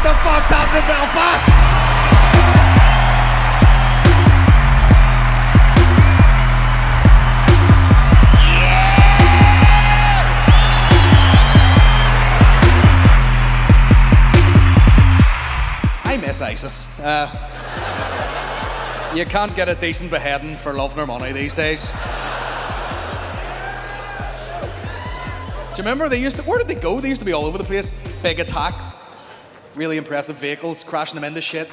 What the fuck's happening in Belfast? I miss ISIS. You can't get a decent beheading for loving their money these days. Do you remember where did they go? They used to be all over the place. Big attacks, really impressive vehicles, crashing them into shit.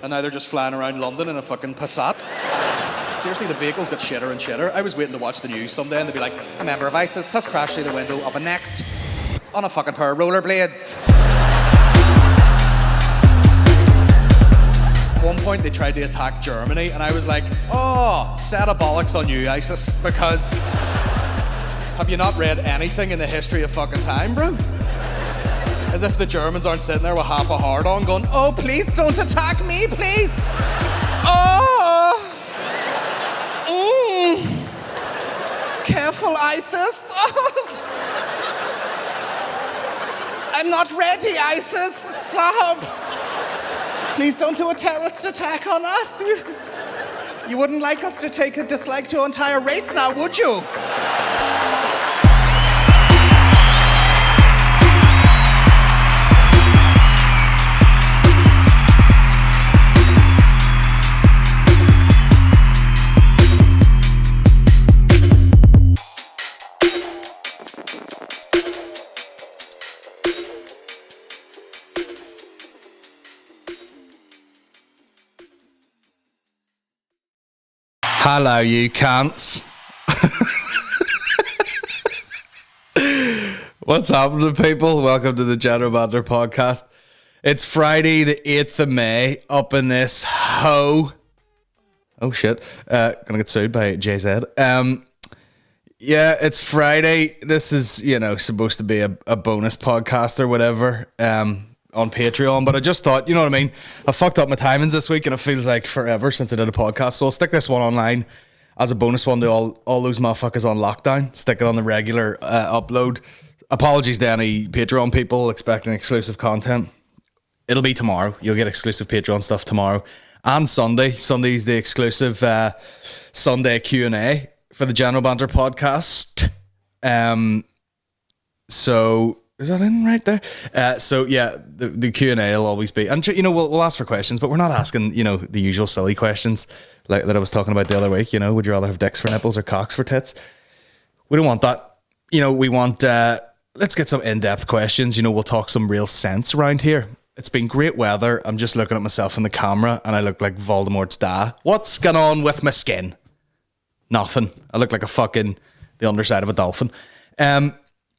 And now they're just flying around London in a fucking Passat. Seriously, the vehicles got shitter and shitter. I was waiting to watch the news someday and they'd be like, a member of ISIS has crashed through the window of a Next on a fucking pair of rollerblades. At one point they tried to attack Germany and I was like, oh, set a bollocks on you, ISIS, because have you not read anything in the history of fucking time, bro? As if the Germans aren't sitting there with half a hard on going, oh, please don't attack me, please. Oh. Careful, ISIS. I'm not ready, ISIS. Stop. Please don't do a terrorist attack on us. You wouldn't like us to take a dislike to your entire race now, would you? Hello, you cunts. What's happening, people? Welcome to the General Banter Podcast. It's Friday, the 8th of May, up in this hoe. Oh, shit. Gonna get sued by JZ. Yeah, it's Friday. This is, supposed to be a bonus podcast or whatever. On Patreon, but I just thought, you know what I mean? I fucked up my timings this week and it feels like forever since I did a podcast, so I'll stick this one online as a bonus one to all those motherfuckers on lockdown. Stick it on the regular upload. Apologies to any Patreon people expecting exclusive content. It'll be tomorrow. You'll get exclusive Patreon stuff tomorrow and Sunday. Sunday's the exclusive Sunday Q&A for the General Banter Podcast. So is that in right there? So yeah, the Q&A will always be, and we'll ask for questions, but we're not asking, the usual silly questions like that I was talking about the other week. Would you rather have dicks for nipples or cocks for tits? We don't want that. We want, let's get some in-depth questions. We'll talk some real sense around here. It's been great weather. I'm just looking at myself in the camera and I look like Voldemort's dad. What's going on with my skin? Nothing. I look like the underside of a dolphin.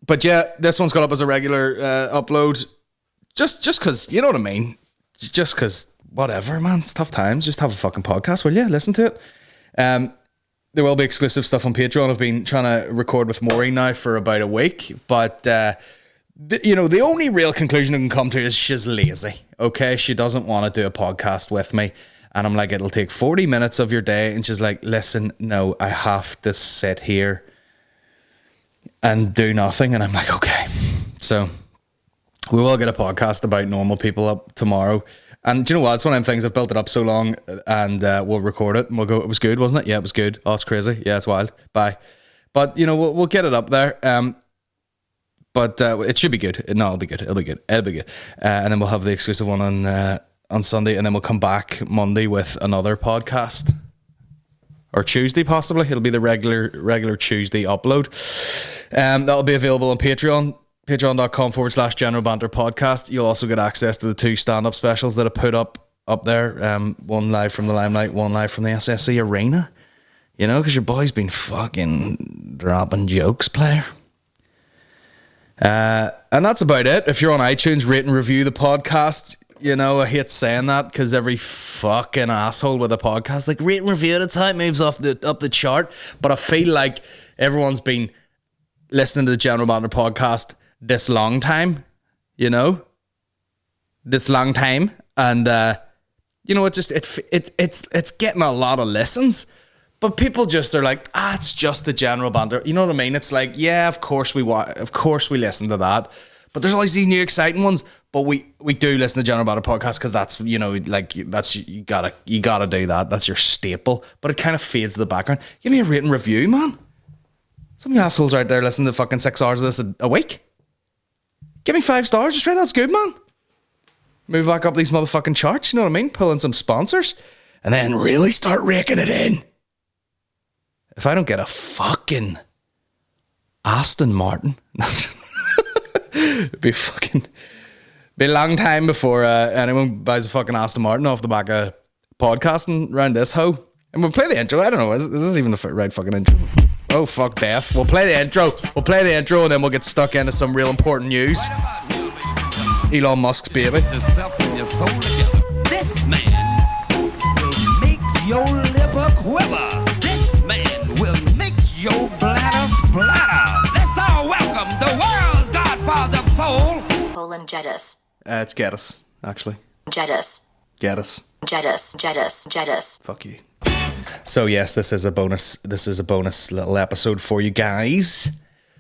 But yeah, this one's got up as a regular upload. Just because, you know what I mean? Just because, whatever, man. It's tough times. Just have a fucking podcast, will you? Listen to it. There will be exclusive stuff on Patreon. I've been trying to record with Maureen now for about a week. But, the only real conclusion I can come to is she's lazy. Okay? She doesn't want to do a podcast with me. And I'm like, it'll take 40 minutes of your day. And she's like, listen, no, I have to sit here and do nothing. And I'm like, okay. So we will get a podcast about normal people up tomorrow. And do you know what? It's one of them things. I've built it up so long and we'll record it and we'll go, it was good, wasn't it? Yeah, it was good. Oh, it's crazy. Yeah, it's wild. Bye. But, we'll get it up there. But it should be good. No, it'll be good. It'll be good. And then we'll have the exclusive one on Sunday. And then we'll come back Monday with another podcast. Or Tuesday, possibly. It'll be the regular Tuesday upload. That'll be available on Patreon. Patreon.com/General Banter Podcast. You'll also get access to the 2 stand-up specials that I put up there. One live from the Limelight, one live from the SSE Arena. Because your boy's been fucking dropping jokes, player. And that's about it. If you're on iTunes, rate and review the podcast. I hate saying that because every fucking asshole with a podcast, like, rate and review, that's how it moves up the chart. But I feel like everyone's been listening to the General Banter Podcast this long time, this long time. And, it's getting a lot of listens. But people just are like, it's just the General Banter. You know what I mean? It's like, yeah, of course we listen to that. But there's always these new exciting ones. But we do listen to General Banter Podcast because that's, you know, like that's you gotta do that. That's your staple. But it kind of fades to the background. Give me a rating review, man. Some of you assholes out there listening to fucking 6 hours of this a week. Give me 5 stars. Just right, that's good, man. Move back up these motherfucking charts. You know what I mean? Pull in some sponsors, and then really start raking it in. If I don't get a fucking Aston Martin, it'd be a long time before anyone buys a fucking Aston Martin off the back of podcasting around this hoe. And we'll play the intro. I don't know. Is this even the right fucking intro? Oh, fuck death. We'll play the intro. And then we'll get stuck into some real important news. Elon Musk's baby. This man will make your liver quiver. This man will make your bladder splatter. Let's all welcome the world's godfather soul, Colin Geddis. It's Geddis, actually. Geddis. Fuck you. So yes, this is a bonus little episode for you guys.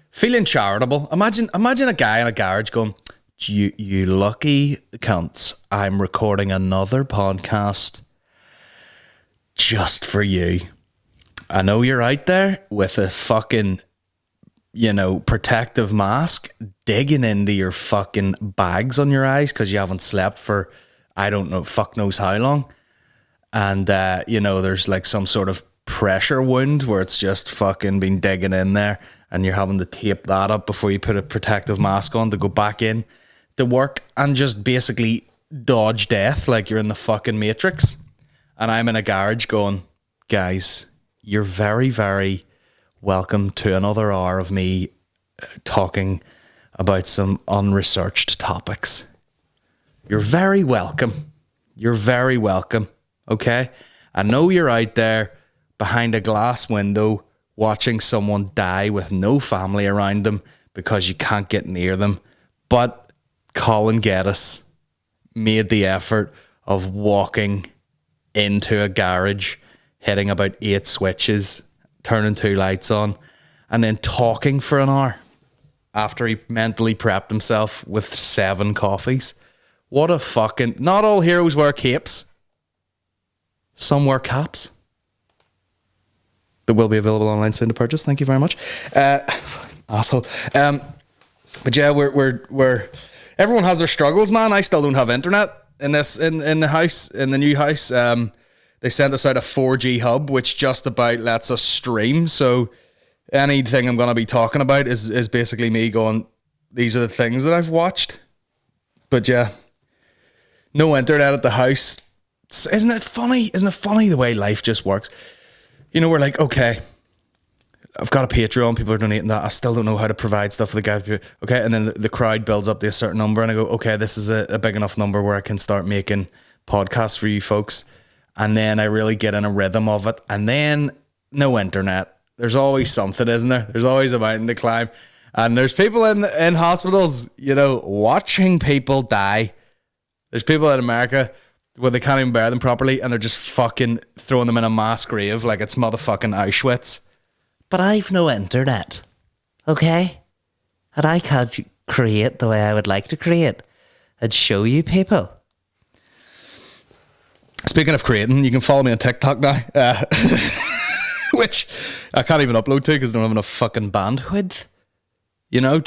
Feeling charitable. Imagine a guy in a garage going, You lucky cunts, I'm recording another podcast just for you. I know you're out there with a fucking, you know, protective mask digging into your fucking bags on your eyes because you haven't slept for, I don't know, fuck knows how long. And, you know, there's like some sort of pressure wound where it's just fucking been digging in there and you're having to tape that up before you put a protective mask on to go back in to work and just basically dodge death like you're in the fucking Matrix. And I'm in a garage going, guys, you're very, very welcome to another hour of me talking about some unresearched topics. You're very welcome. You're very welcome. Okay? I know you're out there behind a glass window watching someone die with no family around them because you can't get near them. But Colin Geddis made the effort of walking into a garage, hitting about 8 switches, turning 2 lights on, and then talking for an hour after he mentally prepped himself with 7 coffees. What a fucking... Not all heroes wear capes. Some wear caps. That will be available online soon to purchase. Thank you very much. Asshole. But yeah, we're everyone has their struggles, man. I still don't have internet in the house, in the new house. They sent us out a 4G hub, which just about lets us stream. So anything I'm going to be talking about is basically me going, these are the things that I've watched. But yeah, no internet at the house. Isn't it funny? Isn't it funny the way life just works? You know, we're like, okay, I've got a Patreon, people are donating that. I still don't know how to provide stuff for the guys. Okay, and then the crowd builds up to a certain number, and I go, okay, this is a big enough number where I can start making podcasts for you folks. And then I really get in a rhythm of it. And then no internet. There's always something, isn't there? There's always a mountain to climb. And there's people in hospitals, you know, watching people die. There's people in America where they can't even bury them properly, and they're just fucking throwing them in a mass grave like it's motherfucking Auschwitz. But I've no internet, okay? And I can't create the way I would like to create and show you people. Speaking of creating, you can follow me on TikTok now, which I can't even upload to because I don't have enough fucking bandwidth. You know,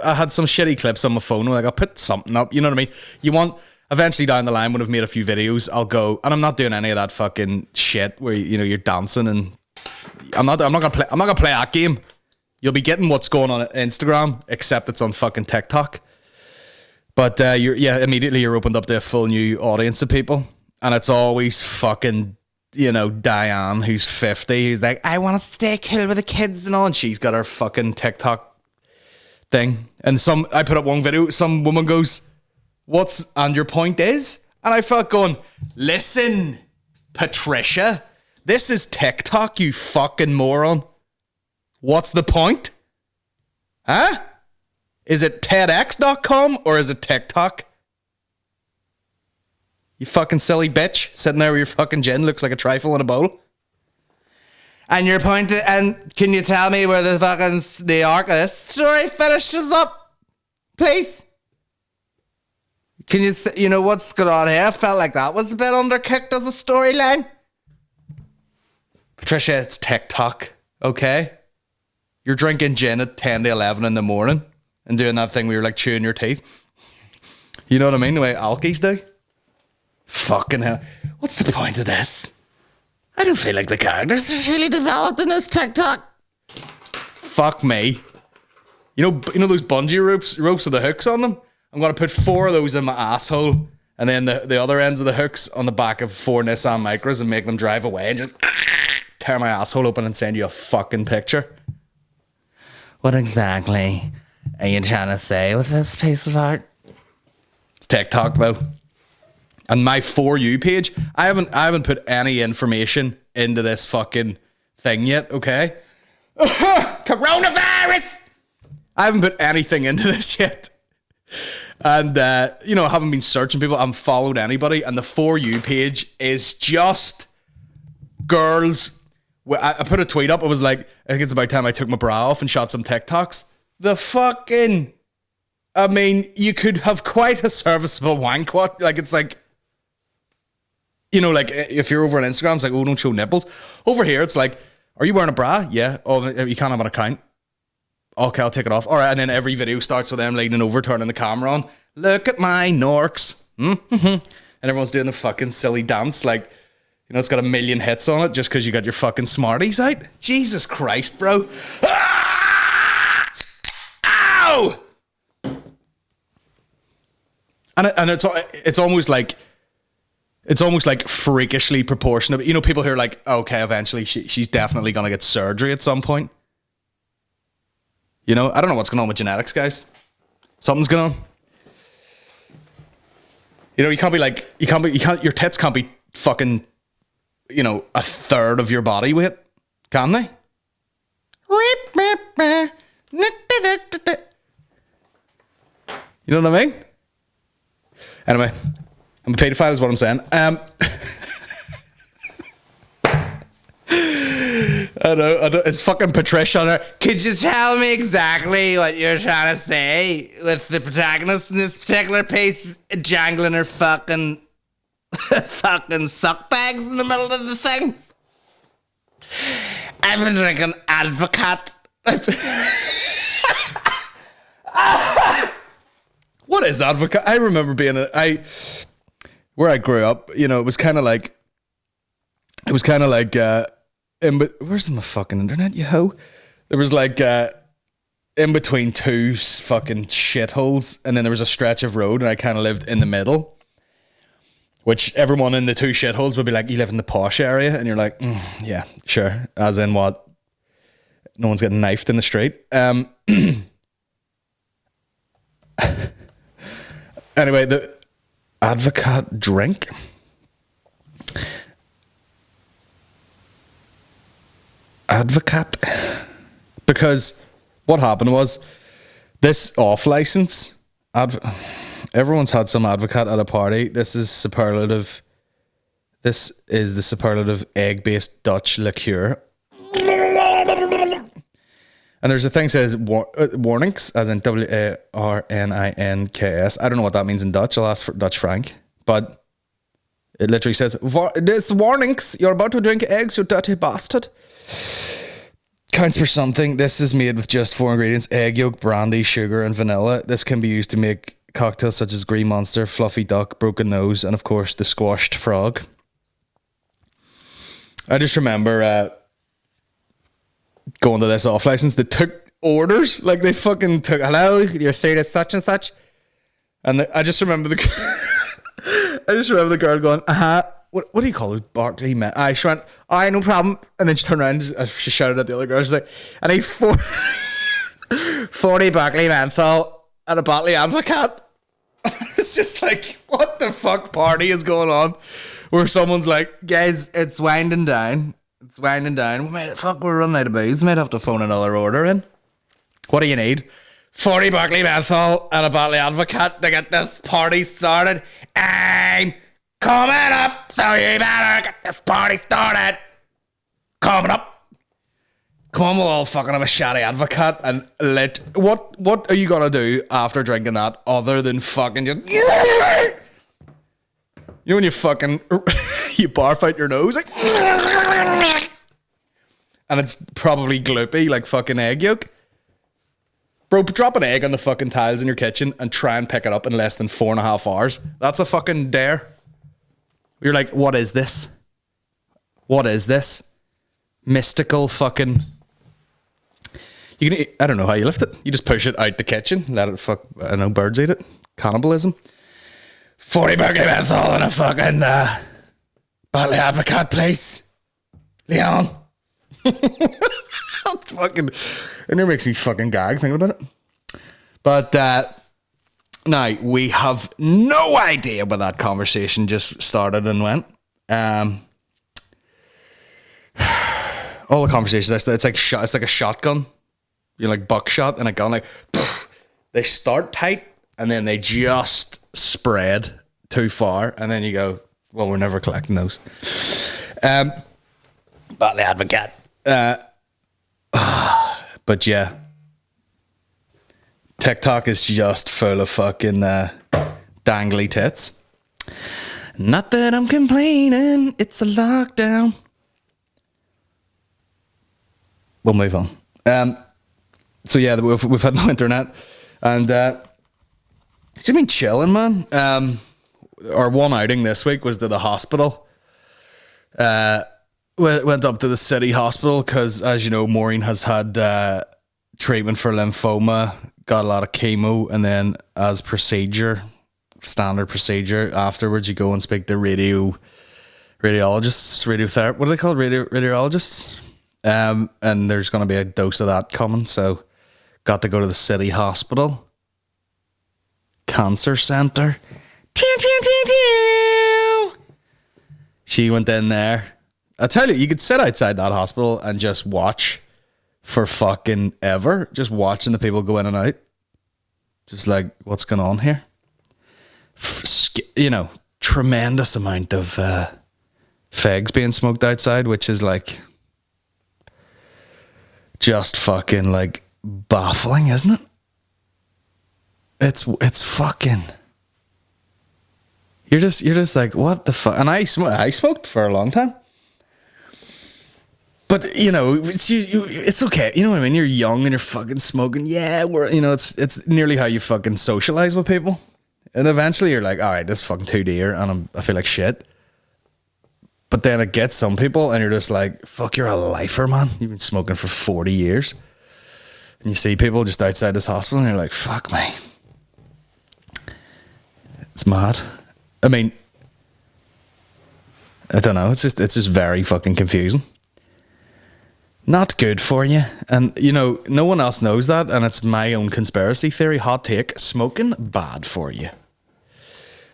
I had some shitty clips on my phone, like I'll put something up, you know what I mean? You want... Eventually down the line, when I've made a few videos, I'll go, and I'm not doing any of that fucking shit where, you know, you're dancing, and I'm not gonna play that game. You'll be getting what's going on Instagram, except it's on fucking TikTok. But immediately you're opened up to a full new audience of people, and it's always fucking, you know, Diane, who's 50, who's like, I want to stay cool with the kids and all, and she's got her fucking TikTok thing. And I put up one video, some woman goes, and your point is? And I felt going, listen, Patricia, this is TikTok, you fucking moron. What's the point? Huh? Is it TEDx.com or is it TikTok? You fucking silly bitch, sitting there with your fucking gin, looks like a trifle in a bowl. And your point, and can you tell me where the arc of this story finishes up? Please? Can you say, you know what's going on here? I felt like that was a bit underkicked as a storyline. Patricia, it's TikTok, okay? You're drinking gin at 10 to 11 in the morning and doing that thing where you're like chewing your teeth. You know what I mean? The way alkies do. Fucking hell. What's the point of this? I don't feel like the characters are really developed in this TikTok. Fuck me. You know those bungee ropes with the hooks on them? I'm going to put 4 of those in my asshole and then the other ends of the hooks on the back of 4 Nissan Micras and make them drive away and just tear my asshole open and send you a fucking picture. What exactly are you trying to say with this piece of art? It's TikTok though. And my For You page, I haven't put any information into this fucking thing yet, okay? Coronavirus! I haven't put anything into this yet. And, I haven't been searching people. I haven't followed anybody. And the For You page is just girls. I put a tweet up. It was like, I think it's about time I took my bra off and shot some TikToks. You could have quite a serviceable wank. Like, it's like, like if you're over on Instagram, it's like, oh, don't show nipples. Over here, it's like, are you wearing a bra? Yeah. Oh, you can't have an account. Okay, I'll take it off. All right, and then every video starts with them leaning over, turning the camera on. Look at my norks. Mm-hmm. And everyone's doing the fucking silly dance, like, it's got 1 million hits on it just because you got your fucking Smarties out. Jesus Christ, bro. Ah! Ow! And it's almost like freakishly proportionate. People who are like, okay, eventually she's definitely gonna get surgery at some point. I don't know what's going on with genetics, guys. Something's going on. You can't be like, your tits can't be fucking, a third of your body weight, can they? You know what I mean? Anyway, I'm a pedophile is what I'm saying. I know, it's fucking Patricia on her. Could you tell me exactly what you're trying to say with the protagonist in this particular piece jangling her fucking suck bags in the middle of the thing? I've been drinking Advocate. What is Advocate? I remember being where I grew up, it was kind of like where's my fucking internet, you hoe? There was like in between 2 fucking shitholes, and then there was a stretch of road, and I kind of lived in the middle, which everyone in the 2 shitholes would be like, you live in the posh area, and you're like, yeah, sure. As in what? No one's getting knifed in the street. Anyway, the Advocate drink. Advocate, because what happened was this off license. Everyone's had some Advocate at a party. This is superlative. This is the superlative egg-based Dutch liqueur. And there's a thing that says warnings, as in WARNINKS. I don't know what that means in Dutch. I'll ask for Dutch Frank, but it literally says, "This warnings. You're about to drink eggs, you dirty bastard." Counts for something. This is made with just 4 ingredients: egg yolk, brandy, sugar, and vanilla. This can be used to make cocktails such as Green Monster, Fluffy Duck, Broken Nose, and of course the Squashed Frog. I just remember going to this off license. They took orders, like they fucking took, hello, you're through to such and such. And I just remember the girl going, what do you call it? Barkley man. She went, no problem. And then she turned around and she shouted at the other girl. She's like, I need 40 Barkley menthol and a bottle of Advocate. It's just like, what the fuck party is going on? Where someone's like, guys, it's winding down. It's winding down. We're running out of booze. We might have to phone another order in. What do you need? 40 Barkley menthol and a bottle of Advocate to get this party started. I'm coming up, so you better get this party started. Coming up. Come on, we'll all fucking have a shatty advocate and what are you gonna do after drinking that other than fucking just you know when you fucking you barf out your nose like and it's probably gloopy like fucking egg yolk. Bro, drop an egg on the fucking tiles in your kitchen and try and pick it up in less than 4.5 hours. That's a fucking dare. You're like, what is this? What is this? Mystical fucking... I don't know how you lift it. You just push it out the kitchen, let it I don't know, birds eat it. Cannibalism. 40 burger menthol in a fucking Batley Advocate, please. Leon. Fucking... It never makes me fucking gag thinking about it. But now, we have no idea where that conversation just started and went. All the conversations, it's like a shotgun. You know, like buckshot and a gun, like poof, they start tight and then they just spread too far, and then you go, well, we're never collecting those. Batley Advocate. But yeah, TikTok is just full of fucking dangly tits. Not that I'm complaining, it's a lockdown. We'll move on. So yeah, we've had no internet, and it's been chilling, man. Our one outing this week was to the hospital. Went up to the city hospital because, as you know, Maureen has had treatment for lymphoma, got a lot of chemo, and then as standard procedure, afterwards you go and speak to radiologists, radiotherapy. What are they called? Radiologists. And there's going to be a dose of that coming, so got to go to the city hospital, cancer center. She went in there. I tell you, you could sit outside that hospital and just watch for fucking ever. Just watching the people go in and out. Just like, what's going on here? You know, tremendous amount of fags being smoked outside, which is like just fucking like baffling, isn't it? It's fucking... You're just like, what the fuck? And I smoked for a long time. But, you know, it's okay. You know what I mean? You're young and you're fucking smoking. Yeah, it's nearly how you fucking socialize with people. And eventually you're like, all right, this is fucking too dear and I feel like shit. But then it gets some people and you're just like, fuck, you're a lifer, man. You've been smoking for 40 years. And you see people just outside this hospital and you're like, fuck me. It's mad. I mean, I don't know. It's just very fucking confusing. Not good for you. And, you know, no one else knows that. And it's my own conspiracy theory. Hot take. Smoking, bad for you.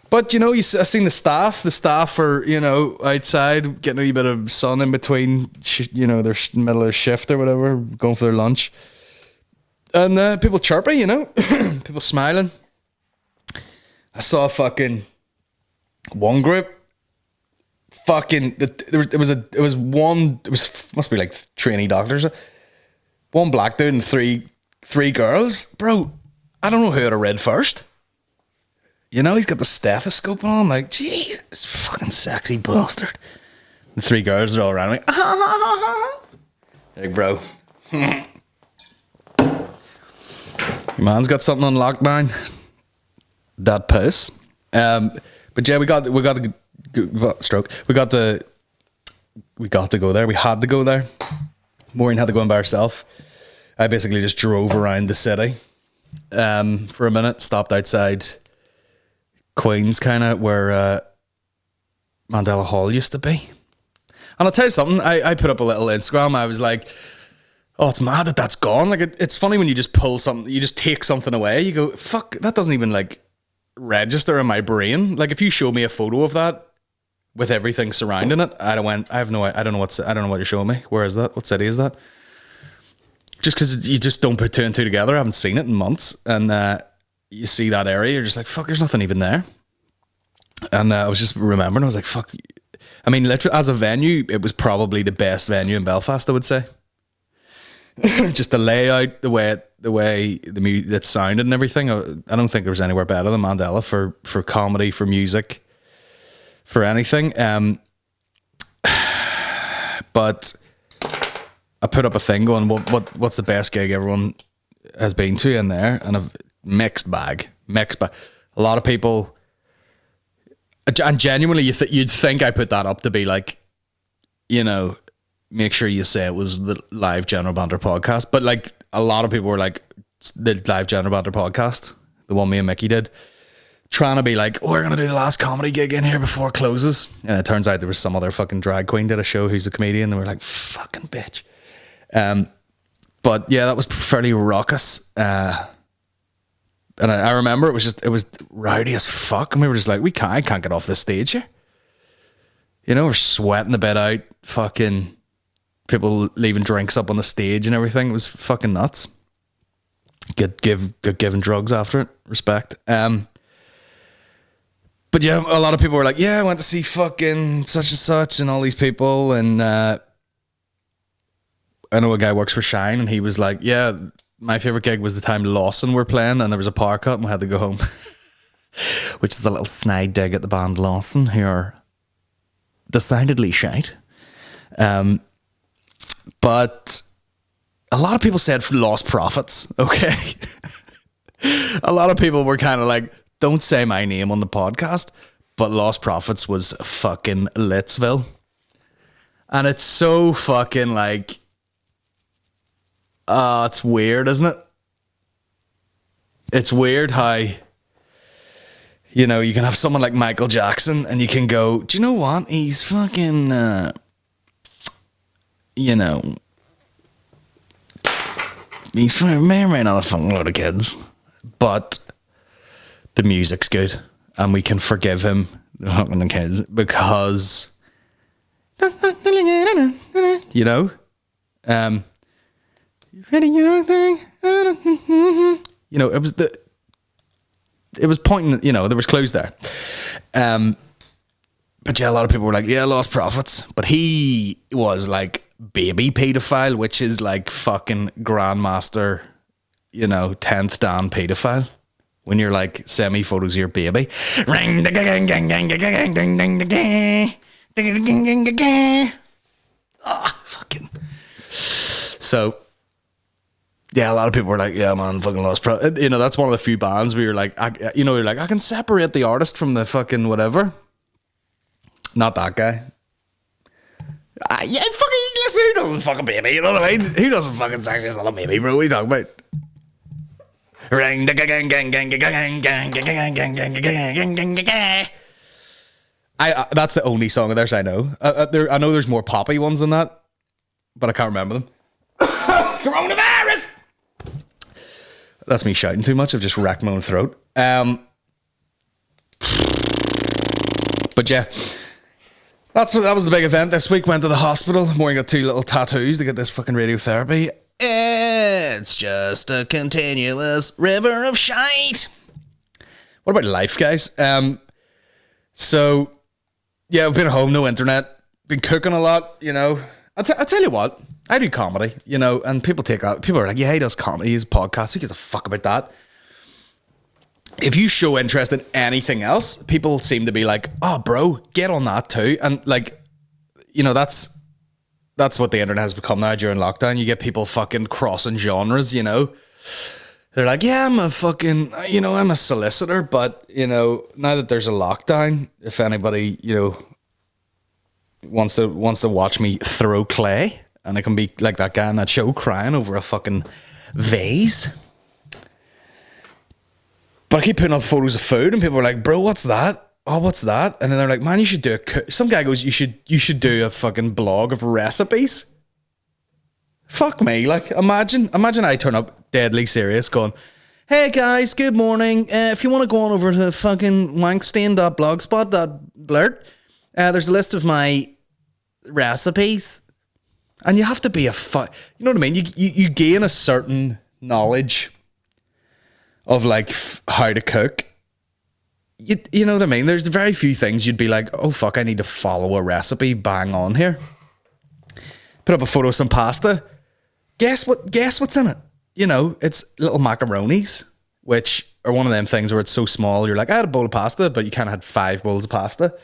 But, you know, I've seen the staff are, you know, outside getting a wee bit of sun in between, you know, their middle of their shift or whatever, going for their lunch. And people chirping, you know, people smiling. I saw fucking one group. Fucking, must be like trainee doctors. One black dude and three girls. Bro, I don't know who I'd have read first. You know, he's got the stethoscope on. I'm like, jeez, this fucking sexy bastard. The three girls are all around me. Like, bro. Your man's got something on lockdown. That piss. But yeah, we had to go there. We had to go there. Maureen had to go in by herself. I basically just drove around the city for a minute, stopped outside Queens, kind of where Mandela Hall used to be. And I'll tell you something, I put up a little Instagram. I was like, oh, it's mad that that's gone. Like, it's funny when you just pull something, you just take something away. You go, fuck, that doesn't even like register in my brain. Like, if you show me a photo of that with everything surrounding it, I don't know what you're showing me. Where is that? What city is that? Just because you just don't put two and two together. I haven't seen it in months. And you see that area, you're just like, fuck, there's nothing even there. And I was just remembering, I was like, fuck. I mean, literally, as a venue, it was probably the best venue in Belfast, I would say. Just the layout, the way it sounded and everything. I don't think there was anywhere better than Mandela for comedy, for music, for anything. But I put up a thing going, what's the best gig everyone has been to in there? And a mixed bag. A lot of people, and genuinely you'd think I put that up to be like, you know, make sure you say it was the live General Banter podcast. But like a lot of people were like, the live General Banter podcast, the one me and Mickey did, trying to be like, oh, we're going to do the last comedy gig in here before it closes. And it turns out there was some other fucking drag queen did a show who's a comedian. And we're like, fucking bitch. But yeah, that was fairly raucous. And I remember it was rowdy as fuck. And we were just like, I can't get off this stage here. You know, we're sweating the bed out, fucking people leaving drinks up on the stage and everything. It was fucking nuts. Good giving drugs after it. Respect. But yeah, a lot of people were like, yeah, I went to see fucking such and such and all these people. And I know a guy works for Shine and he was like, yeah, my favorite gig was the time Lawson were playing and there was a power cut and we had to go home. Which is a little snide dig at the band Lawson, who are decidedly shite. But a lot of people said lost profits, okay? A lot of people were kind of like, don't say my name on the podcast, but Lost Profits was fucking Litsville. And it's so fucking like, it's weird, isn't it? It's weird how, you know, you can have someone like Michael Jackson and you can go, do you know what? He's fucking, you know, he's may or may not have fucking a lot of kids, but the music's good and we can forgive him fucking the kids because, you know, pretty young thing. You know, it was pointing, you know, there was clues there. But yeah, a lot of people were like, yeah, Lost Profits. But he was like baby pedophile, which is like fucking grandmaster, you know, 10th Dan pedophile. When you're like, send me photos of your baby. Ring the gang gang gang gang gang gang gang gang gang gang gang. Ah, fucking. So yeah, a lot of people were like, yeah, man, fucking Lost Profits. You know, that's one of the few bands where you're like, I can separate the artist from the fucking whatever. Not that guy. Yeah, fucking, listen, who doesn't fucking baby? You know what I mean? Who doesn't fucking sexually assault a baby, bro? What are you talking about? Ring the gang gang gang gang gang gang gang gang gang gang gang gang. That's the only song of theirs I know. I know there's more poppy ones than that, but I can't remember them. Coronavirus! That's me shouting too much. I've just wrecked my own throat. But yeah, that was the big event this week. Went to the hospital. Maureen got 2 little tattoos to get this fucking radiotherapy. It's just a continuous river of shite. What about life, guys? So yeah, I've been at home, no internet, been cooking a lot, you know. I tell you what, I do comedy, you know, and people are like, yeah, he does comedy, he's a podcast, who gives a fuck about that? If you show interest in anything else, people seem to be like, oh, bro, get on that too. And like, you know, that's what the internet has become now during lockdown. You get people fucking crossing genres, you know. They're like, yeah, I'm a solicitor, but, you know, now that there's a lockdown, if anybody, you know, wants to watch me throw clay, and I can be like that guy in that show crying over a fucking vase. But I keep putting up photos of food and people are like, bro, what's that? Oh, what's that? And then they're like, man, you should do some guy goes, you should do a fucking blog of recipes. Fuck me. Like, imagine I turn up deadly serious going, hey guys, good morning. If you want to go on over to fucking wankstain.blogspot.blurt, there's a list of my recipes. And you have to be you know what I mean? You gain a certain knowledge of like how to cook. You know what I mean? There's very few things you'd be like, oh fuck, I need to follow a recipe bang on here. Put up a photo of some pasta. guess what's in it? You know, it's little macaronis, which are one of them things where it's so small, you're like, I had a bowl of pasta, but you kind of had 5 bowls of pasta.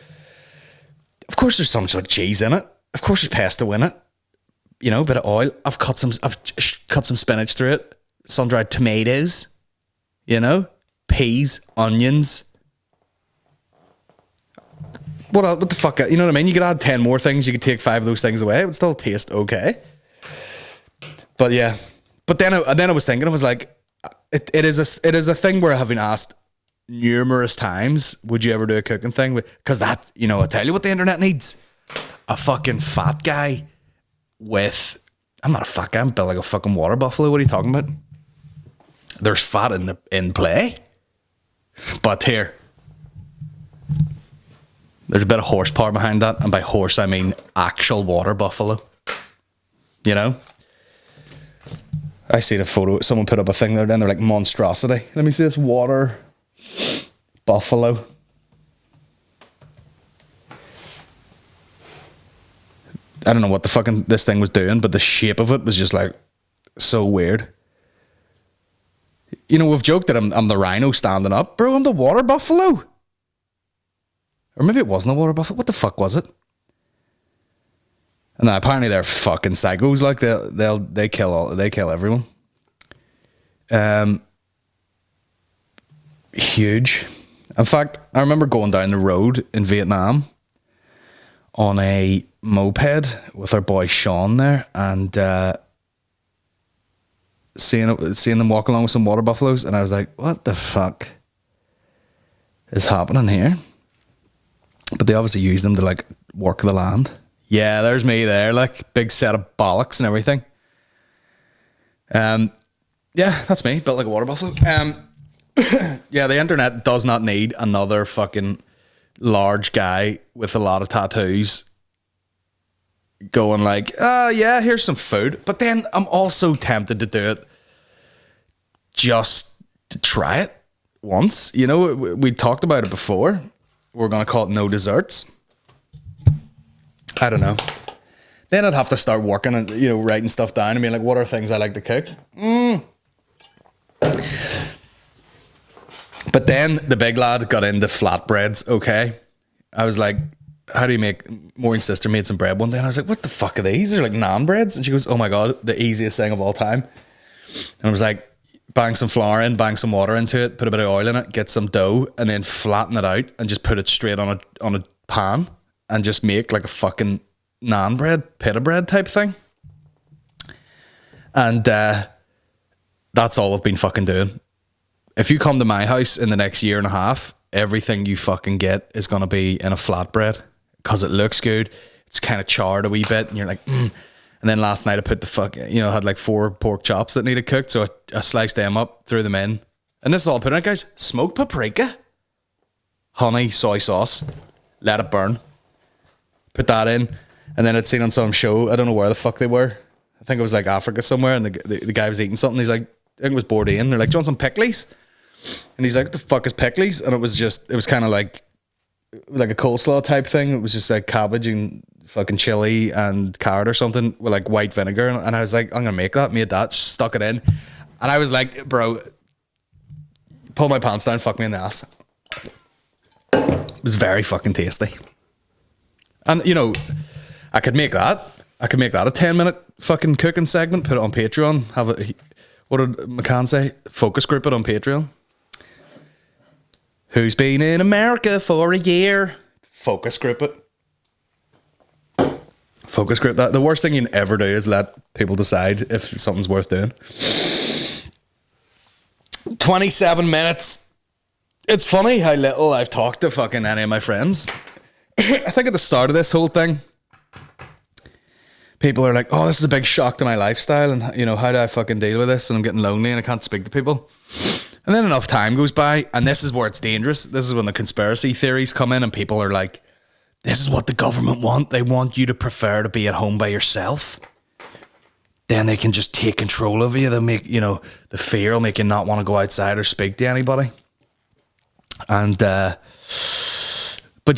Of course there's some sort of cheese in it. Of course there's pesto in it. You know, a bit of oil. I've cut some spinach through it. Sun-dried tomatoes. You know? Peas, onions. What the fuck? You know what I mean? You could add 10 more things. You could take 5 of those things away. It would still taste okay. But yeah. But then I was thinking, I was like, it is a thing where I have been asked numerous times, would you ever do a cooking thing? Because that, you know, I tell you what the internet needs. A fucking fat guy with... I'm not a fat guy. I'm built like a fucking water buffalo. What are you talking about? There's fat in play. But here... There's a bit of horsepower behind that. And by horse, I mean actual water buffalo. You know? I seen a photo. Someone put up a thing there, then they're like, monstrosity. Let me see this water buffalo. I don't know what the fucking this thing was doing, but the shape of it was just like so weird. You know, we've joked that I'm the rhino standing up. Bro, I'm the water buffalo. Or maybe it wasn't a water buffalo. What the fuck was it? And apparently they're fucking psychos. Like they kill everyone. Huge. In fact, I remember going down the road in Vietnam on a moped with our boy Sean there, and seeing them walk along with some water buffaloes, and I was like, what the fuck is happening here? But they obviously use them to like work the land. Yeah, there's me there, like big set of bollocks and everything. Yeah, that's me, built like a water buffalo. Yeah, the internet does not need another fucking large guy with a lot of tattoos going like, yeah, here's some food. But then I'm also tempted to do it just to try it once. You know, we talked about it before. We're going to call it no desserts. I don't know. Then I'd have to start working and, you know, writing stuff down and being like, what are things I like to cook? But then the big lad got into flatbreads, okay? I was like, how do you make... Maureen's sister made some bread one day, and I was like, what the fuck are these? They're like naan breads. And she goes, oh my God, the easiest thing of all time. And I was like, bang some flour in, bang some water into it, put a bit of oil in it, get some dough, and then flatten it out and just put it straight on a pan and just make like a fucking naan bread, pita bread type thing. And that's all I've been fucking doing. If you come to my house in the next year and a half, everything you fucking get is going to be in a flatbread because it looks good. It's kind of charred a wee bit and you're like, And then last night I put had like 4 pork chops that needed cooked. So I sliced them up, threw them in. And this is all I put in it, guys. Smoked paprika, honey, soy sauce, let it burn. Put that in. And then I'd seen on some show, I don't know where the fuck they were. I think it was like Africa somewhere. And the guy was eating something. He's like, I think it was Bourdain. They're like, do you want some pickles? And he's like, what the fuck is pickles? And it was kind of like a coleslaw type thing. It was just like cabbage and fucking chili and carrot or something with like white vinegar. And I was like, I'm gonna make that. Made that, stuck it in. And I was like, bro, pull my pants down, fuck me in the ass. It was very fucking tasty. And you know, I could make that a 10-minute fucking cooking segment, put it on Patreon, have it, what did McCann say? Focus group it on Patreon. Who's been in America for a year? Focus group it. Focus group that. The worst thing you can ever do is let people decide if something's worth doing. 27 minutes. It's funny how little I've talked to fucking any of my friends. I think at the start of this whole thing, people are like, oh, this is a big shock to my lifestyle, and you know, how do I fucking deal with this? And I'm getting lonely and I can't speak to people. And then enough time goes by, and this is where it's dangerous. This is when the conspiracy theories come in and people are like, this is what the government want. They want you to prefer to be at home by yourself. Then they can just take control of you. They'll make, you know, the fear will make you not want to go outside or speak to anybody. And, but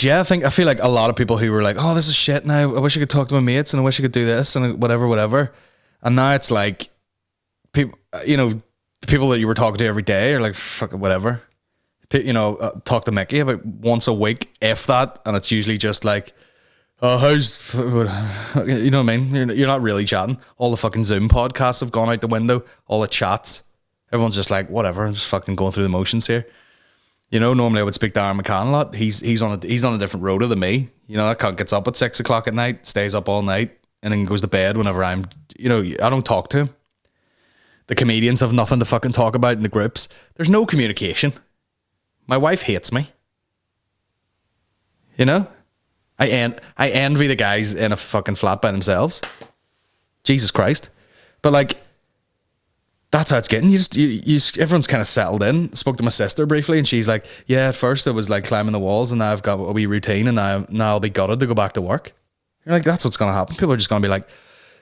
yeah, I feel like a lot of people who were like, oh, this is shit now. I wish I could talk to my mates and I wish I could do this and whatever. And now it's like, people, the people that you were talking to every day are like, fuck it, whatever. Talk to Mickey about once a week, if that, and it's usually just like, oh, how's, you know what I mean? You're not really chatting. All the fucking Zoom podcasts have gone out the window, all the chats. Everyone's just like, whatever, I'm just fucking going through the motions here. Normally I would speak to Aaron McCann a lot. He's on a different road than me. That cunt gets up at 6 o'clock at night, stays up all night, and then goes to bed whenever I don't talk to him. The comedians have nothing to fucking talk about in the groups. There's no communication. My wife hates me. I envy the guys in a fucking flat by themselves. Jesus Christ. But like, that's how it's getting. Everyone's kind of settled in. Spoke to my sister briefly, and she's like, yeah, at first it was like climbing the walls, and now I've got a wee routine, and now I'll be gutted to go back to work. You're like, that's what's going to happen. People are just going to be like,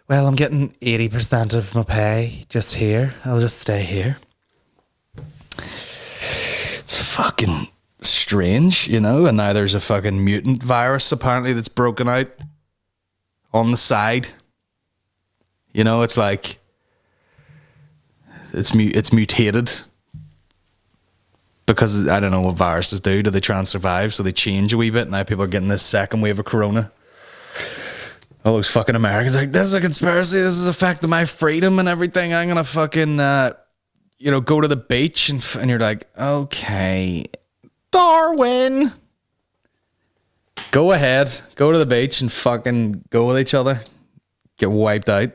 well, I'm getting 80% of my pay just here. I'll just stay here. It's fucking strange, and now there's a fucking mutant virus apparently that's broken out on the side. It's like, it's mutated because I don't know what viruses do. Do they try and survive? So they change a wee bit. Now people are getting this second wave of corona. All those fucking Americans like, this is a conspiracy. This is affecting my freedom and everything. I'm gonna fucking go to the beach and you're like, okay, Darwin, go ahead, go to the beach and fucking go with each other, get wiped out.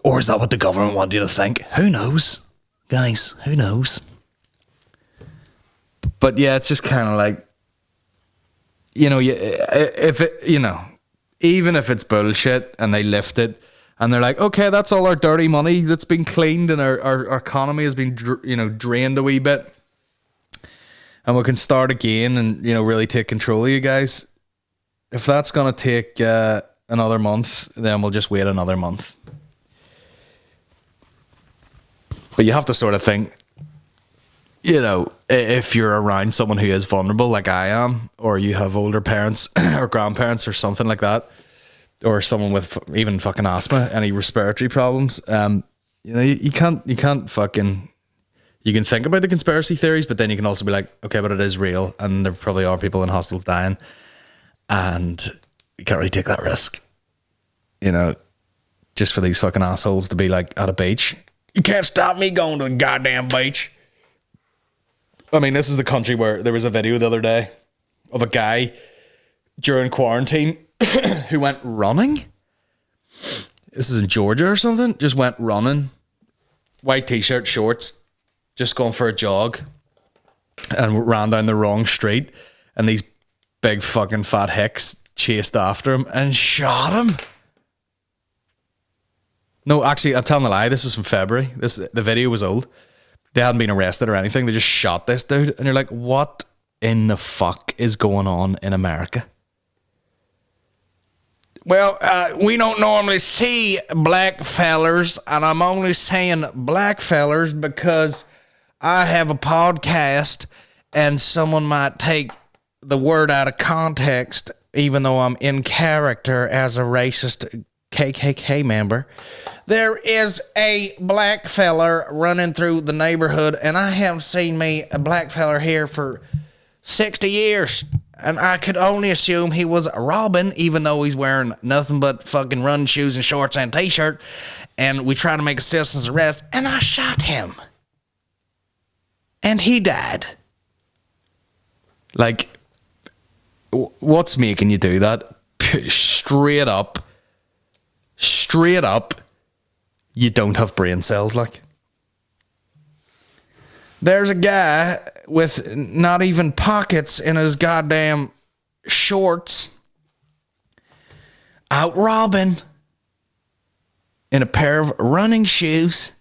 Or is that what the government want you to think? Who knows, guys? Who knows? But yeah, it's just kind of like, even if it's bullshit and they lift it and they're like, okay, that's all our dirty money that's been cleaned and our economy has been drained a wee bit, and we can start again and really take control of you guys. If that's gonna take another month, then we'll just wait another month. But you have to sort of think, if you're around someone who is vulnerable like I am, or you have older parents or grandparents or something like that, or someone with even fucking asthma, any respiratory problems, you can't fucking, you can think about the conspiracy theories, but then you can also be like, okay, but it is real, and there probably are people in hospitals dying, and you can't really take that risk, just for these fucking assholes to be like at a beach. You can't stop me going to the goddamn beach. I mean, this is the country where there was a video the other day of a guy during quarantine who went running. This is in Georgia or something. Just went running. White t-shirt, shorts. Just going for a jog. And ran down the wrong street. And these big fucking fat hicks chased after him and shot him. No, actually, I'm telling a lie. This is from February. The video was old. They hadn't been arrested or anything. They just shot this dude. And you're like, what in the fuck is going on in America? Well, we don't normally see black fellers, and I'm only saying black fellers because I have a podcast and someone might take the word out of context, even though I'm in character as a racist KKK member. There is a black feller running through the neighborhood, and I haven't seen me a black feller here for 60 years. And I could only assume he was robbing, even though he's wearing nothing but fucking running shoes and shorts and a t-shirt. And we tried to make a citizen's arrest, and I shot him. And he died. Like, what's making you do that? Straight up, you don't have brain cells, like. There's a guy with not even pockets in his goddamn shorts out robbing in a pair of running shoes.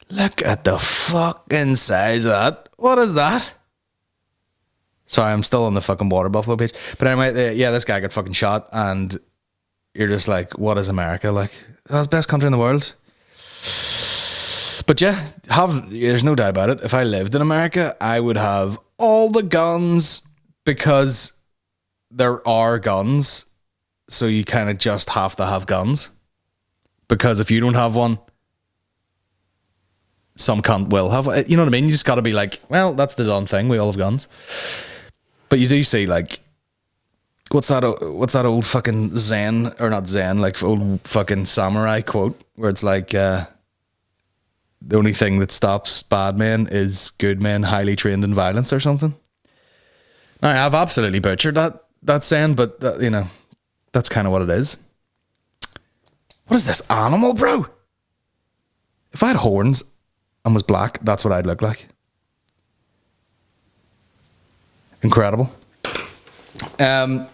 Look at the fucking size of that. What is that? Sorry, I'm still on the fucking water buffalo page. But anyway, yeah, this guy got fucking shot, and you're just like, what is America like? That's the best country in the world. But yeah, there's no doubt about it. If I lived in America, I would have all the guns, because there are guns. So you kind of just have to have guns. because if you don't have one, some cunt will have it. You know what I mean? You just got to be like, well, that's the done thing. We all have guns. But you do see, like, what's that old fucking Zen, or not Zen, like old fucking samurai quote where it's like, the only thing that stops bad men is good men highly trained in violence or something. Now, I've absolutely butchered that saying, but you know, that's kind of what it is. What is this animal, bro? If I had horns and was black, that's what I'd look like. Incredible. What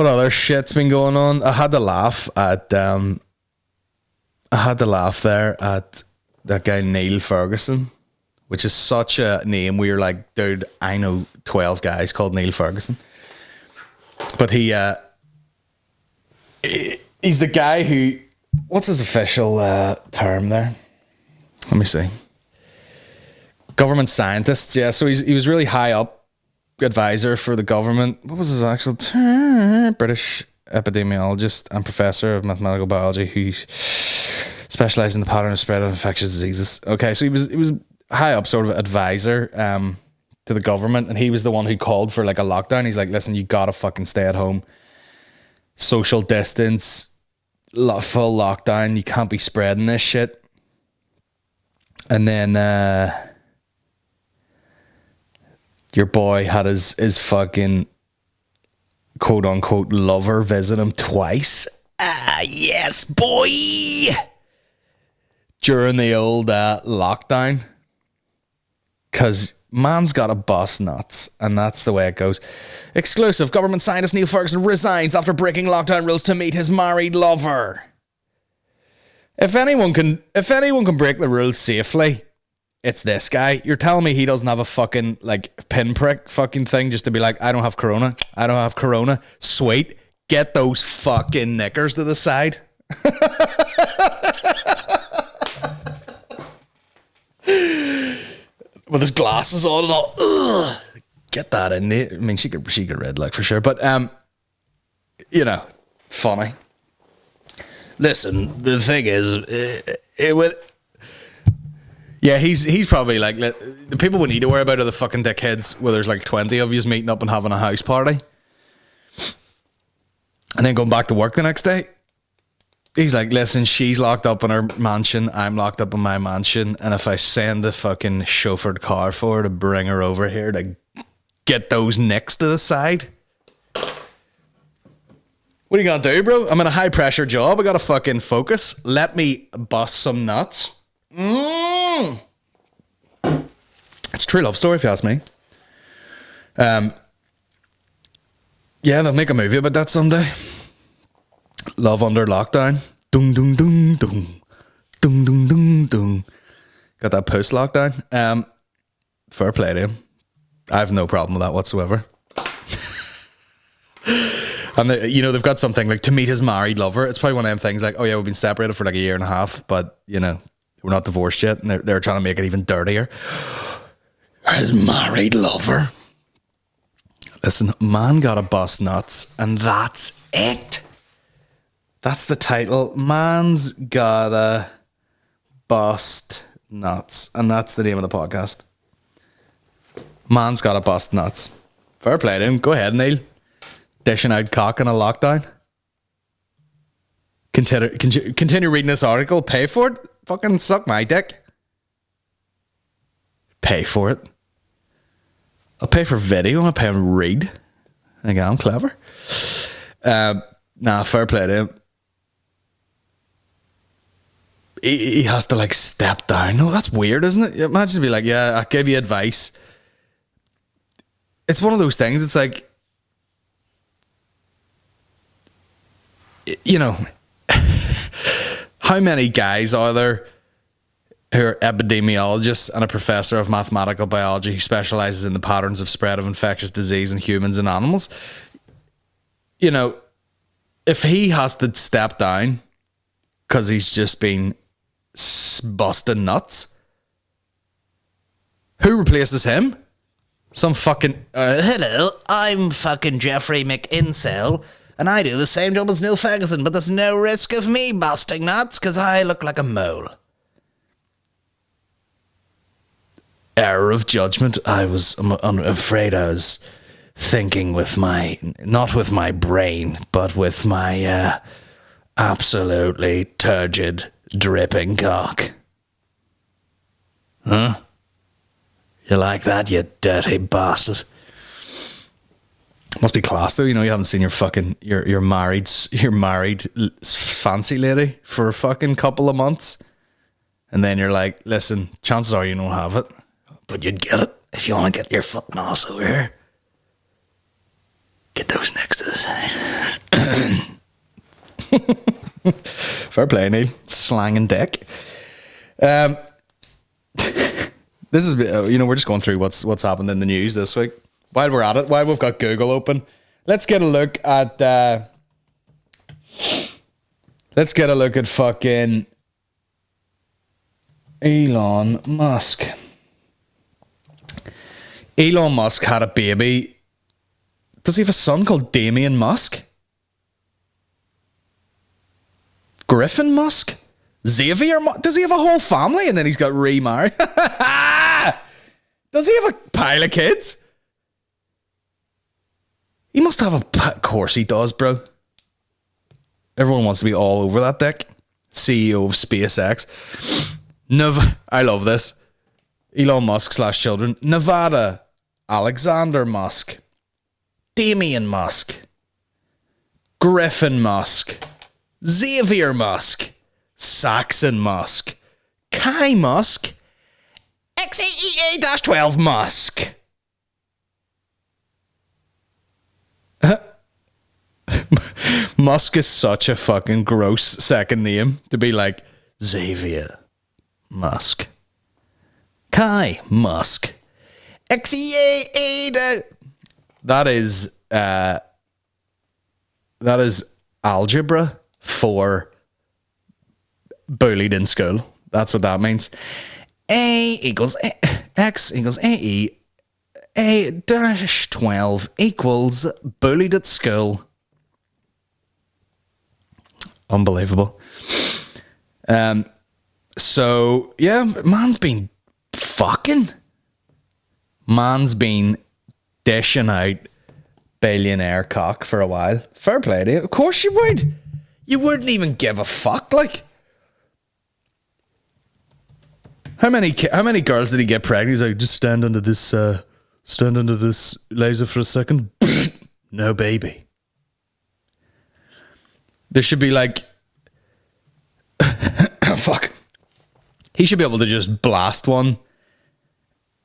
other shit's been going on? I had to laugh there at that guy Neil Ferguson, which is such a name where you're like, dude, I know 12 guys called Neil Ferguson. But he's the guy who, what's his official term there? Let me see. Government scientists, yeah. So he was really high up advisor for the government. What was his actual term? British epidemiologist and professor of mathematical biology who specialized in the pattern of spread of infectious diseases. Okay, so he was high up sort of advisor to the government, and he was the one who called for like a lockdown. He's like, listen, you gotta fucking stay at home, social distance, full lockdown, you can't be spreading this shit. And then your boy had his fucking quote unquote lover visit him twice. Ah, yes, boy. During the old lockdown. Because man's got to bust nuts, and that's the way it goes. Exclusive, government scientist Neil Ferguson resigns after breaking lockdown rules to meet his married lover. If anyone can break the rules safely, it's this guy. You're telling me he doesn't have a fucking like pinprick fucking thing just to be like, I don't have corona. Sweet. Get those fucking knickers to the side. With his glasses on and all. Ugh. Get that in there. I mean, she could read like for sure, but you know, funny. Listen, the thing is, it would. Yeah, he's probably like, the people we need to worry about are the fucking dickheads where there's like 20 of you meeting up and having a house party, and then going back to work the next day. He's like, listen, she's locked up in her mansion, I'm locked up in my mansion, and if I send a fucking chauffeured car for her to bring her over here to get those nicks to the side, what are you gonna do, bro? I'm in a high pressure job, I gotta fucking focus. Let me bust some nuts. It's a true love story if you ask me. Yeah, they'll make a movie about that someday. Love under lockdown. Dung dung dung dung. Dung dung dung dung. Got that post lockdown. Fair play to him. I have no problem with that whatsoever. And they've got something like to meet his married lover. It's probably one of them things like, oh yeah, we've been separated for like a year and a half, but you know, we're not divorced yet, and they're trying to make it even dirtier. His married lover. Listen, man gotta bust nuts, and that's it. That's the title. Man's gotta bust nuts, and that's the name of the podcast. Man's gotta bust nuts. Fair play to him. Go ahead, Neil. Dishing out cock in a lockdown. Continue reading this article. Pay for it. Fucking suck my dick. Pay for it. I'll pay for video. I'll pay him read. Again, I'm clever. Nah, fair play to him. He has to like step down. No, that's weird, isn't it? Imagine to be like, yeah, I'll give you advice. It's one of those things. It's like, you know, how many guys are there who are epidemiologists and a professor of mathematical biology who specializes in the patterns of spread of infectious disease in humans and animals? You know, if he has to step down because he's just been busting nuts, who replaces him? Some fucking hello, I'm fucking Jeffrey McIncel, And I do the same job as Neil Ferguson, but there's no risk of me busting nuts because I look like a mole. Error of judgment. I'm afraid I was thinking with not with my brain, but with my absolutely turgid, dripping cock. Huh? You like that, you dirty bastard? Must be class though, you haven't seen your married fancy lady for a fucking couple of months, and then you're like, listen, chances are you don't have it, but you'd get it if you want to get your fucking ass over here. Get those next to the side. Fair play, Neil. Slanging dick. This is, we're just going through what's happened in the news this week. While we're at it, while we've got Google open, let's get a look at fucking Elon Musk. Elon Musk had a baby. Does he have a son called Damien Musk? Griffin Musk? Xavier Musk? Does he have a whole family and then he's got remarried? Does he have a pile of kids? He must have of course he does, bro. Everyone wants to be all over that dick. CEO of SpaceX. I love this. Elon Musk / children. Nevada. Alexander Musk. Damien Musk. Griffin Musk. Xavier Musk. Saxon Musk. Kai Musk. XAEA-12 Musk. Musk is such a fucking gross second name to be like Xavier Musk. Kai Musk. XAEA. That is algebra for bullied in school. That's what that means. A equals X equals AE. A-12 equals bullied at school. Unbelievable. So yeah, man's been fucking. Man's been dishing out billionaire cock for a while. Fair play to you. Of course you would. You wouldn't even give a fuck. Like, how many girls did he get pregnant? He's like, just stand under this laser for a second. No baby. There should be like, fuck. He should be able to just blast one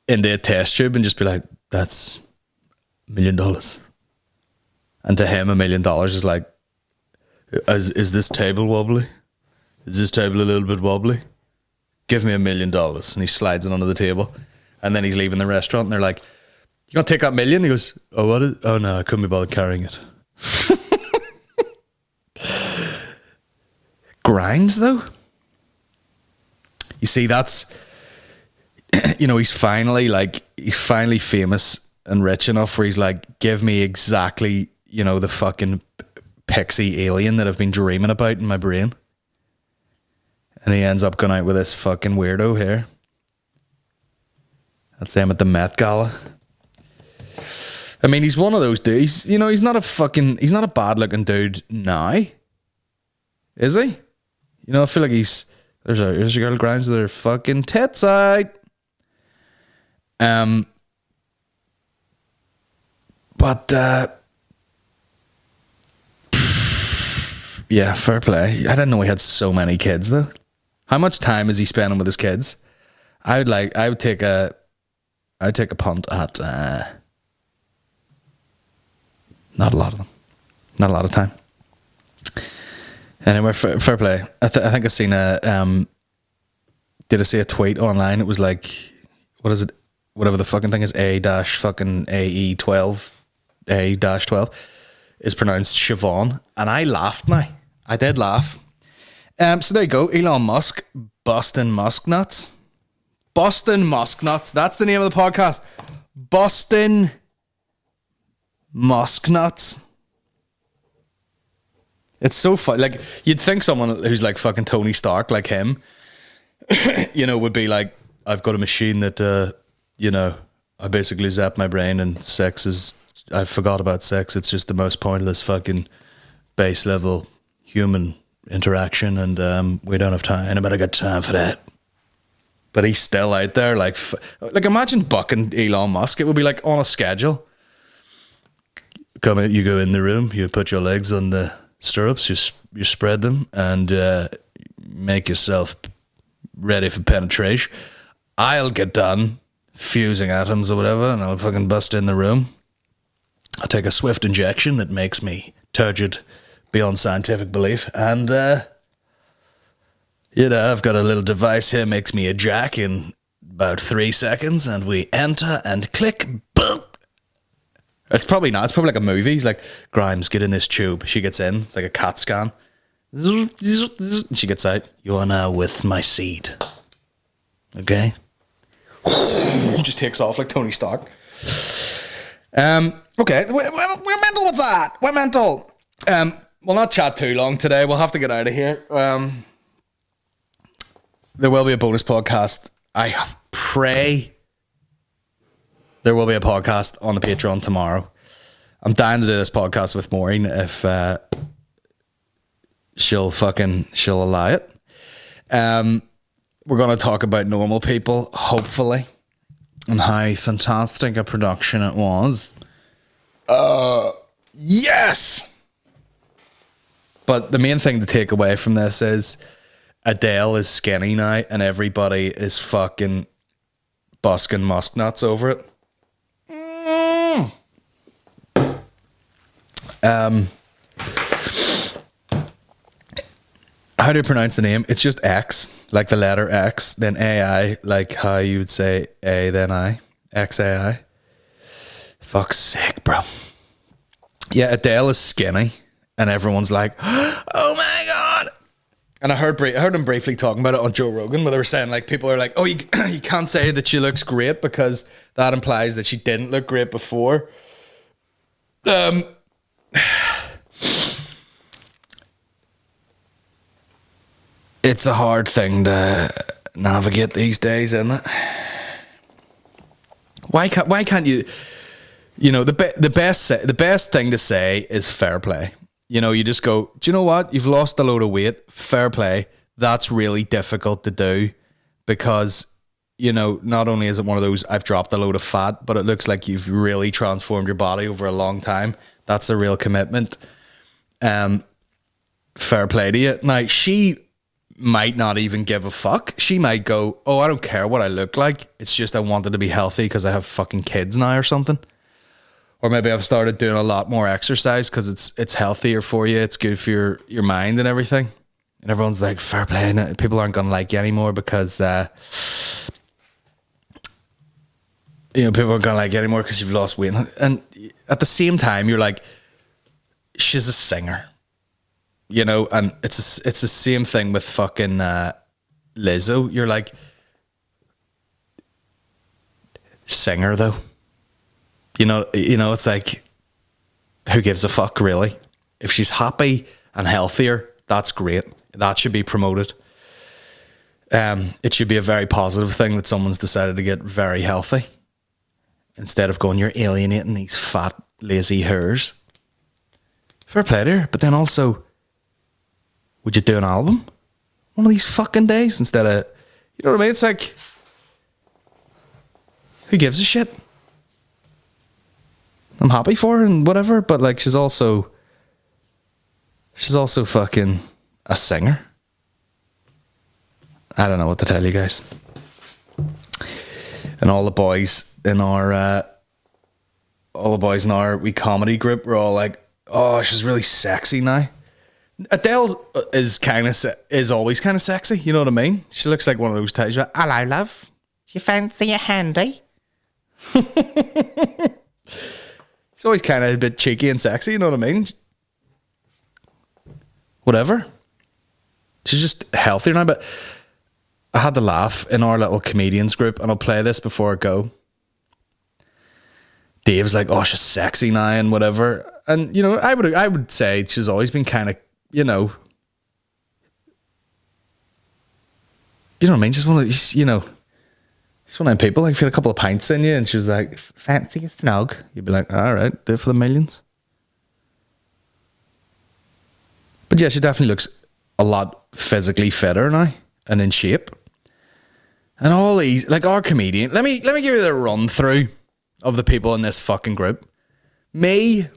into a test tube and just be like, that's $1 million. And to him, $1 million is like, is this table wobbly? Is this table a little bit wobbly? Give me $1 million. And he slides it under the table. And then he's leaving the restaurant and they're like, you gonna take that $1 million? He goes, oh, what is? Oh no, I couldn't be bothered carrying it. Grinds though. You see, that's, he's finally famous and rich enough where he's like, give me exactly, the fucking pixie alien that I've been dreaming about in my brain. And he ends up going out with this fucking weirdo here. That's him at the Met Gala. I mean, he's one of those dudes. He's not a bad looking dude now. Is he? I feel like there's a girl grinds their fucking tits out. But yeah, fair play. I didn't know he had so many kids though. How much time is he spending with his kids? I would take a punt at not a lot of them. Not a lot of time. Anyway, fair play. I think I seen did I see a tweet online? It was like, what is it? Whatever the fucking thing is, A-AE12 is pronounced Siobhan. And I laughed now. I did laugh. So there you go. Elon Musk, Bustin Musk nuts. Bustin Musk nuts. That's the name of the podcast. Bustin Musk nuts. It's so fun. Like, you'd think someone who's like fucking Tony Stark, like him, you know, would be like, I've got a machine that, you know, I basically zap my brain and I forgot about sex. It's just the most pointless fucking base level human interaction, and we don't have time. But I got time for that. But he's still out there, like imagine bucking Elon Musk. It would be like on a schedule. Come in, you go in the room, you put your legs on the stirrups, you spread them, and make yourself ready for penetration. I'll get done fusing atoms or whatever, and I'll fucking bust in the room. I'll take a swift injection that makes me turgid beyond scientific belief, and you know, I've got a little device here, makes me a jack in about 3 seconds, and we enter and click, boom. It's probably not. It's probably like a movie. He's like, Grimes, get in this tube. She gets in. It's like a CAT scan. She gets out. You are now with my seed. Okay? He just takes off like Tony Stark. Okay. We're mental with that. We're mental. We'll not chat too long today. We'll have to get out of here. There will be a bonus podcast. I pray there will be a podcast on the Patreon tomorrow. I'm dying to do this podcast with Maureen if she'll allow it. We're going to talk about Normal People, hopefully, and how fantastic a production it was. Yes! But the main thing to take away from this is Adele is skinny now, and everybody is fucking busking Musk nuts over it. How do you pronounce the name? It's just X, like the letter X, then AI, like how you would say A, then I. XAI. Fuck's sake, bro. Yeah, Adele is skinny, and everyone's like, oh my God. And I heard him briefly talking about it on Joe Rogan, where they were saying, like, people are like, oh, you can't say that she looks great because that implies that she didn't look great before. It's a hard thing to navigate these days, isn't it? Why can't you? You know, the best thing to say is fair play. You know, you just go, do you know what? You've lost a load of weight. Fair play. That's really difficult to do because, you know, not only is it one of those, I've dropped a load of fat, but it looks like you've really transformed your body over a long time. That's a real commitment. Fair play to you. Now, she might not even give a fuck. She might go, oh, I don't care what I look like. It's just I wanted to be healthy because I have fucking kids now or something. Or maybe I've started doing a lot more exercise because it's healthier for you. It's good for your mind and everything. And everyone's like, fair play. And people aren't going to like you anymore because, you know, people aren't going to like you anymore because you've lost weight. And at the same time, you're like, she's a singer. You know, and it's the same thing with fucking Lizzo. You're like, singer though. You know, it's like, who gives a fuck, really? If she's happy and healthier, that's great. That should be promoted. It should be a very positive thing that someone's decided to get very healthy instead of going, you're alienating these fat, lazy hairs. Fair play to her, but then also, would you do an album one of these fucking days instead of, you know what I mean? It's like, who gives a shit? I'm happy for her and whatever, but like she's also fucking a singer. I don't know what to tell you guys. And all the boys in our wee comedy group were all like, oh, she's really sexy now. Adele is always kind of sexy, you know what I mean? She looks like one of those types. Hello, love. You fancy a handy? She's always kind of a bit cheeky and sexy, you know what I mean? Whatever. She's just healthier now, but I had to laugh in our little comedians group, and I'll play this before I go. Dave's like, oh, she's sexy now and whatever. And, you know, I would say she's always been kind of you know what I mean? Just one of just one of them people, like, feel a couple of pints in you, and she was like, fancy a snog. You'd be like, all right, do it for the millions. But yeah, she definitely looks a lot physically fitter now and in shape. And all these, like, our comedian. Let me give you the run through of the people in this fucking group. Me,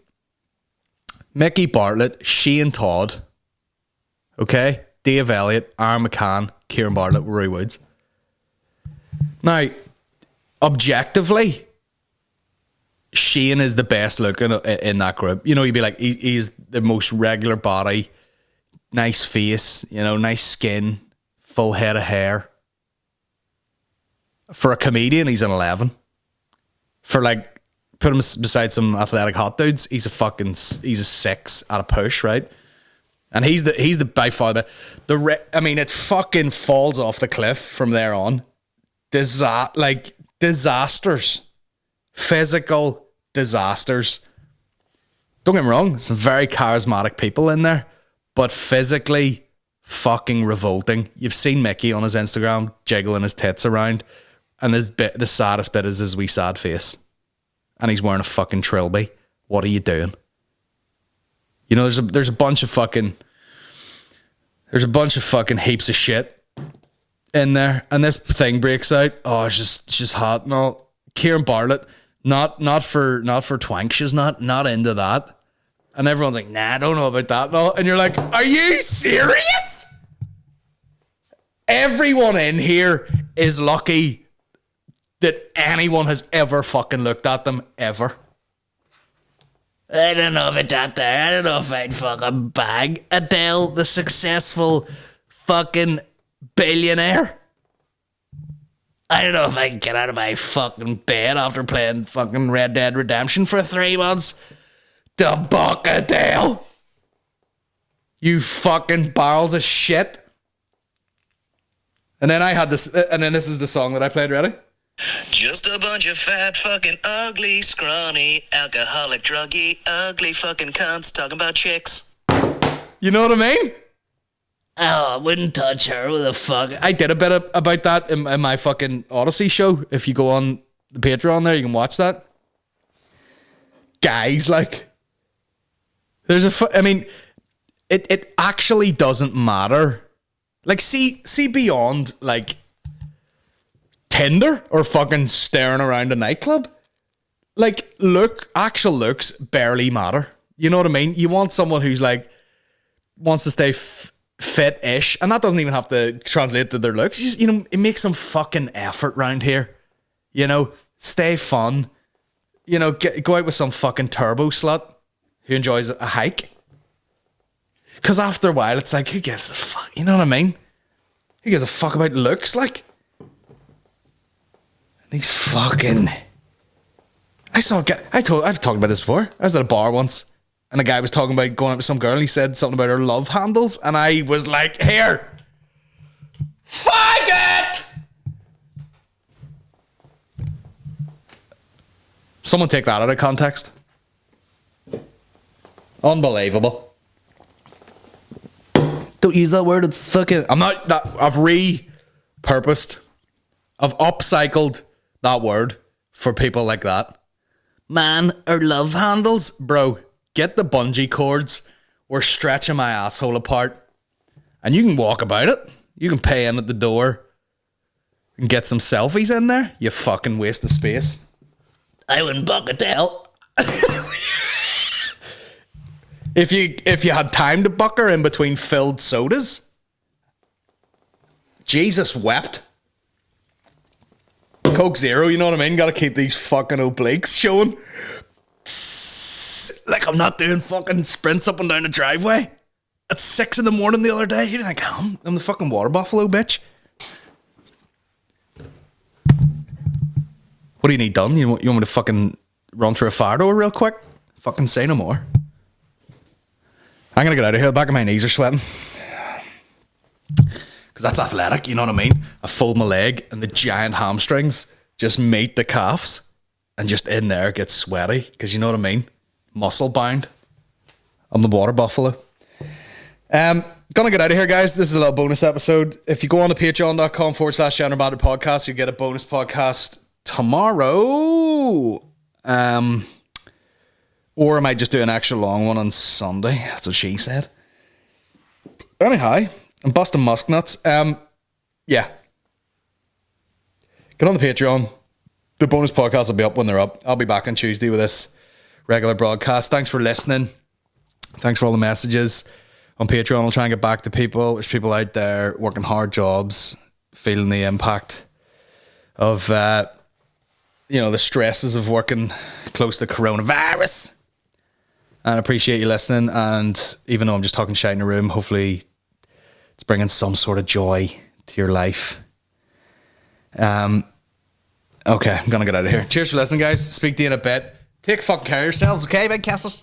Mickey Bartlett, Shane Todd, okay, Dave Elliott, Aaron McCann, Kieran Bartlett, Rory Woods. Now, objectively, Shane is the best looking in that group. You know, you'd be like, he's the most regular body, nice face, nice skin, full head of hair. For a comedian, he's an 11. For, like, put him beside some athletic hot dudes, he's a 6 at a push, right? And he's the by far it fucking falls off the cliff from there on. Disasters. Physical disasters. Don't get me wrong, some very charismatic people in there, but physically fucking revolting. You've seen Mickey on his Instagram jiggling his tits around, and the saddest bit is his wee sad face. And he's wearing a fucking trilby. What are you doing? There's a bunch of fucking heaps of shit in there, and this thing breaks out. Oh, it's just hot and all. Kieran Bartlett, not for twank. She's not into that, and everyone's like, nah, I don't know about that and all. And you're like, are you serious? Everyone in here is lucky that anyone has ever fucking looked at them ever. I don't know about that there. I don't know if I'd fucking bag Adele, the successful fucking billionaire. I don't know if I can get out of my fucking bed after playing fucking Red Dead Redemption for 3 months to buck Adele. You fucking barrels of shit. And then I had this, and then this is the song that I played, ready? Just a bunch of fat, fucking ugly, scrawny, alcoholic, druggy, ugly fucking cunts talking about chicks. You know what I mean? Oh, I wouldn't touch her with a fuck. I did a bit about that in my fucking Odyssey show. If you go on the Patreon there, you can watch that. Guys, like, there's it actually doesn't matter. Like, see beyond, like, Tinder or fucking staring around a nightclub. Like, actual looks barely matter. You know what I mean? You want someone who's like wants to stay fit-ish, and that doesn't even have to translate to their looks. Just, it makes some fucking effort around here. Stay fun. Go out with some fucking turbo slut who enjoys a hike. Because after a while, it's like, who gives a fuck? You know what I mean? Who gives a fuck about looks? Like, these fucking... I've talked about this before. I was at a bar once, and a guy was talking about going out with some girl, and he said something about her love handles, and I was like, here, fuck it! Someone take that out of context. Unbelievable. Don't use that word, it's fucking... I've repurposed, I've upcycled that word for people like that. Man, or love handles? Bro, get the bungee cords. We're stretching my asshole apart. And you can walk about it. You can pay in at the door and get some selfies in there. You fucking waste of space. I wouldn't buck Adele. If you had time to buck her in between filled sodas. Jesus wept. Coke Zero, you know what I mean? Gotta keep these fucking obliques showing. Like I'm not doing fucking sprints up and down the driveway at 6 a.m. the other day. You think I'm the fucking water buffalo, bitch. What do you need done? You want me to fucking run through a fire door real quick? Fucking say no more. I'm gonna get out of here. The back of my knees are sweating. Because that's athletic, you know what I mean? I fold my leg and the giant hamstrings just meet the calves and just in there gets sweaty. Because you know what I mean? Muscle bound. I'm the water buffalo. Gonna get out of here, guys. This is a little bonus episode. If you go on to patreon.com/General Banter Podcast, you get a bonus podcast tomorrow. Or I might just do an extra long one on Sunday. That's what she said. Anyhow, I'm busting Musk nuts. Yeah. Get on the Patreon. The bonus podcast will be up when they're up. I'll be back on Tuesday with this regular broadcast. Thanks for listening. Thanks for all the messages. On Patreon, I'll try and get back to people. There's people out there working hard jobs, feeling the impact of, the stresses of working close to coronavirus. And I appreciate you listening. And even though I'm just talking shit in the room, hopefully it's bringing some sort of joy to your life. Okay, I'm going to get out of here. Cheers for listening, guys. Speak to you in a bit. Take fucking care of yourselves, okay, big castles?